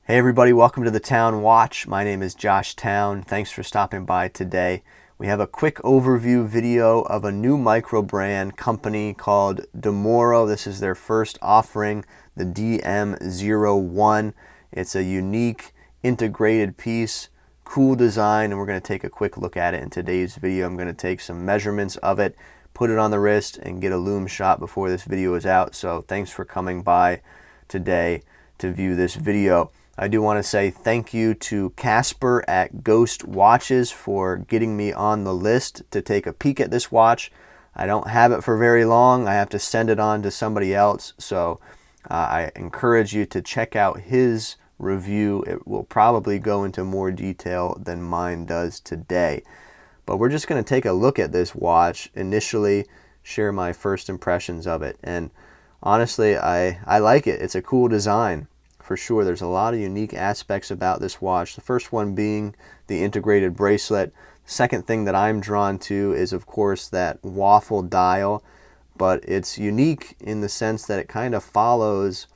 Hey everybody, welcome to the Town Watch. My name is Josh Town. Thanks for stopping by today. We have a quick overview video of a new micro brand company called Dumoreau. This is their first offering, the DM01. It's a unique integrated piece, cool design, and we're going to take a quick look at it in today's video. I'm going to take some measurements of it, put it on the wrist, and get a Loom shot before this video is out. So thanks for coming by today to view this video. I do want to say thank you to Casper at Ghost Watches for getting me on the list to take a peek at this watch. I don't have it for very long. I have to send it on to somebody else. So I encourage you to check out his review. It will probably go into more detail than mine does today. But we're just going to take a look at this watch initially, share my first impressions of it. And honestly, I like it. It's a cool design. For sure, there's a lot of unique aspects about this watch. The first one being the integrated bracelet. The second thing that I'm drawn to is, of course, that waffle dial, but it's unique in the sense that it kind of follows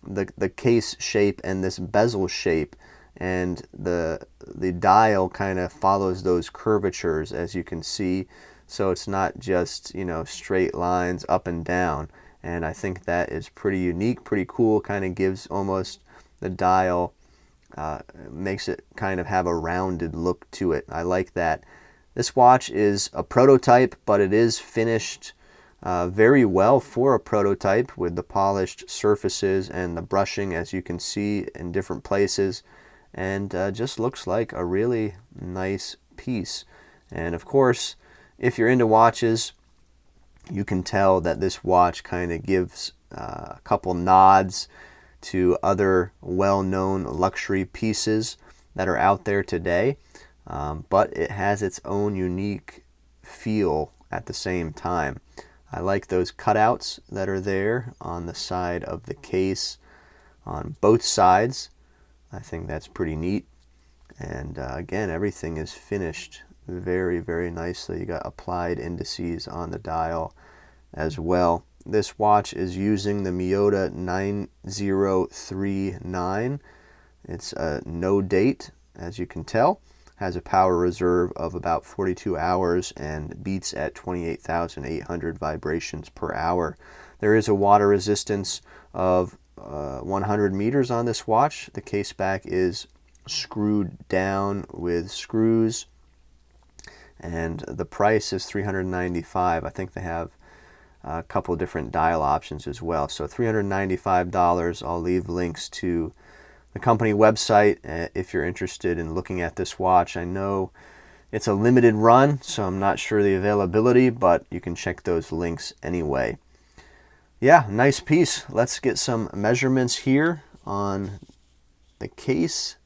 the case shape and this bezel shape, and the dial kind of follows those curvatures, as you can see. So it's not just, straight lines up and down. And I think that is pretty unique, pretty cool. Kind of gives almost the dial, makes it kind of have a rounded look to it. I like that. This watch is a prototype, but it is finished very well for a prototype with the polished surfaces and the brushing, as you can see, in different places. And just looks like a really nice piece. And of course, if you're into watches, you can tell that this watch kind of gives a couple nods to other well-known luxury pieces that are out there today, but it has its own unique feel at the same time. I like those cutouts that are there on the side of the case on both sides. I think that's pretty neat. And again, everything is finished very, very nicely. You got applied indices on the dial as well. This watch is using the Miyota 9039. It's a no date, as you can tell. Has a power reserve of about 42 hours and beats at 28,800 vibrations per hour. There is a water resistance of 100 meters on this watch. The case back is screwed down with screws, and the price is $395. I think they have a couple different dial options as well. So $395. I'll leave links to the company website if you're interested in looking at this watch. I know it's a limited run, so I'm not sure the availability, but you can check those links anyway. Yeah, nice piece. Let's get some measurements here on the case.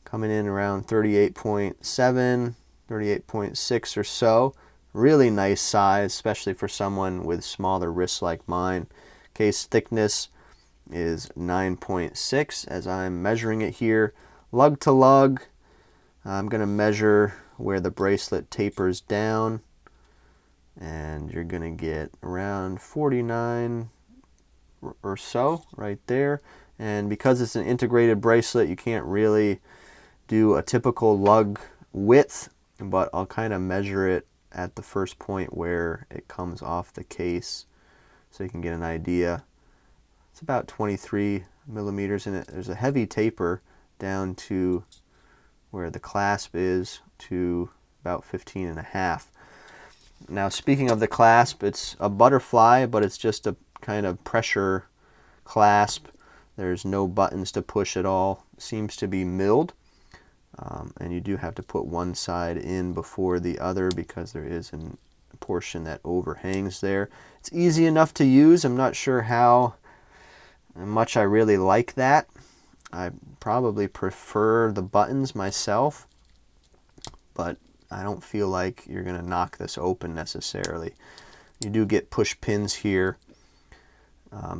Coming in around 38.7, 38.6 or so. Really nice size, especially for someone with smaller wrists like mine. Case thickness is 9.6 as I'm measuring it here. Lug to lug, I'm going to measure where the bracelet tapers down, and you're going to get around 49 or so right there. And because it's an integrated bracelet, you can't really do a typical lug width, but I'll kind of measure it at the first point where it comes off the case so you can get an idea. It's about 23 millimeters, and there's a heavy taper down to where the clasp is to about 15 and a half. Now, speaking of the clasp, it's a butterfly, but it's just a kind of pressure clasp. There's no buttons to push at all. It seems to be milled. And you do have to put one side in before the other because there is a portion that overhangs there. It's easy enough to use. I'm not sure how much I really like that. I probably prefer the buttons myself, but I don't feel like you're going to knock this open necessarily. You do get push pins here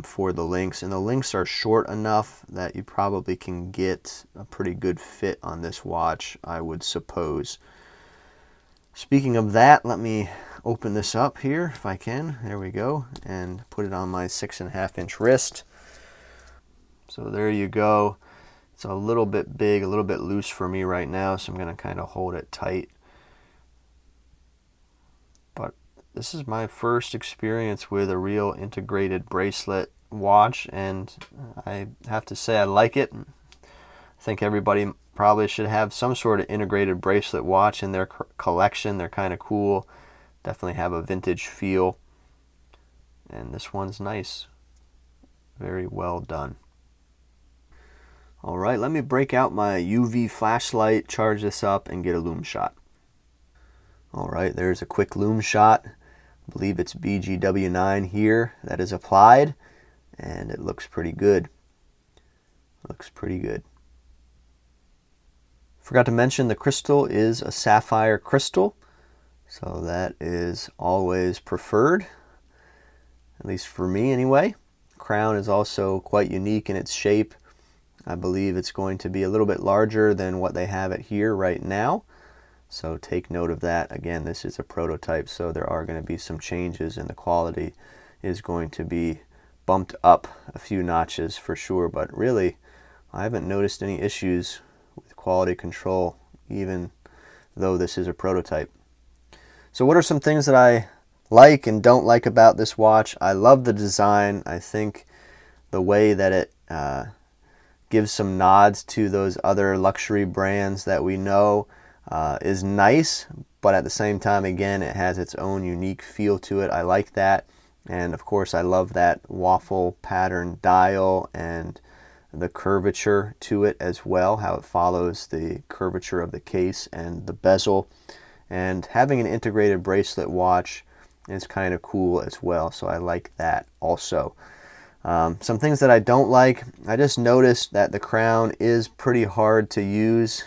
for the links, and the links are short enough that you probably can get a pretty good fit on this watch, I would suppose. Speaking of that, let me open this up here if I can. There we go, and put it on my 6.5-inch wrist. So So there you go. It's a little bit big, a little bit loose for me right now, so I'm going to kind of hold it tight. But this is my first experience with a real integrated bracelet watch, and I have to say I like it. I think everybody probably should have some sort of integrated bracelet watch in their collection. They're kind of cool. Definitely have a vintage feel. And this one's nice. Very well done. All right, let me break out my UV flashlight, charge this up, and get a Loom shot. All right, there's a quick Loom shot. I believe it's BGW9 here that is applied, and it looks pretty good. Looks pretty good. Forgot to mention the crystal is a sapphire crystal, so that is always preferred, at least for me anyway. Crown is also quite unique in its shape. I believe it's going to be a little bit larger than what they have it here right now, so take note of that. Again, this is a prototype, so there are going to be some changes, and the quality is going to be bumped up a few notches for sure, but really I haven't noticed any issues with quality control, even though this is a prototype. So what are some things that I like and don't like about this watch? I love the design. I think the way that it gives some nods to those other luxury brands that we know is nice, but at the same time, again, it has its own unique feel to it. I like that. And of course, I love that waffle pattern dial and the curvature to it as well, how it follows the curvature of the case and the bezel. And having an integrated bracelet watch is kind of cool as well, so I like that also. Some things that I don't like, I just noticed that the crown is pretty hard to use.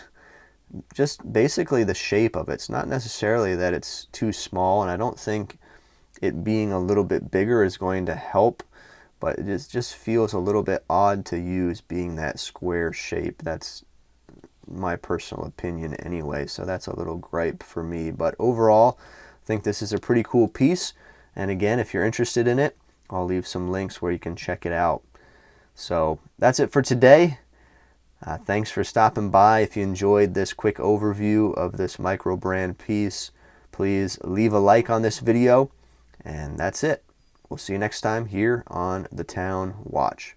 Just basically the shape of it. It's not necessarily that it's too small, and I don't think it being a little bit bigger is going to help, but it just feels a little bit odd to use being that square shape. That's my personal opinion anyway, so that's a little gripe for me. But overall, I think this is a pretty cool piece, and again, if you're interested in it, I'll leave some links where you can check it out. So that's it for today. Thanks for stopping by. If you enjoyed this quick overview of this micro brand piece, please leave a like on this video. And that's it. We'll see you next time here on The Town Watch.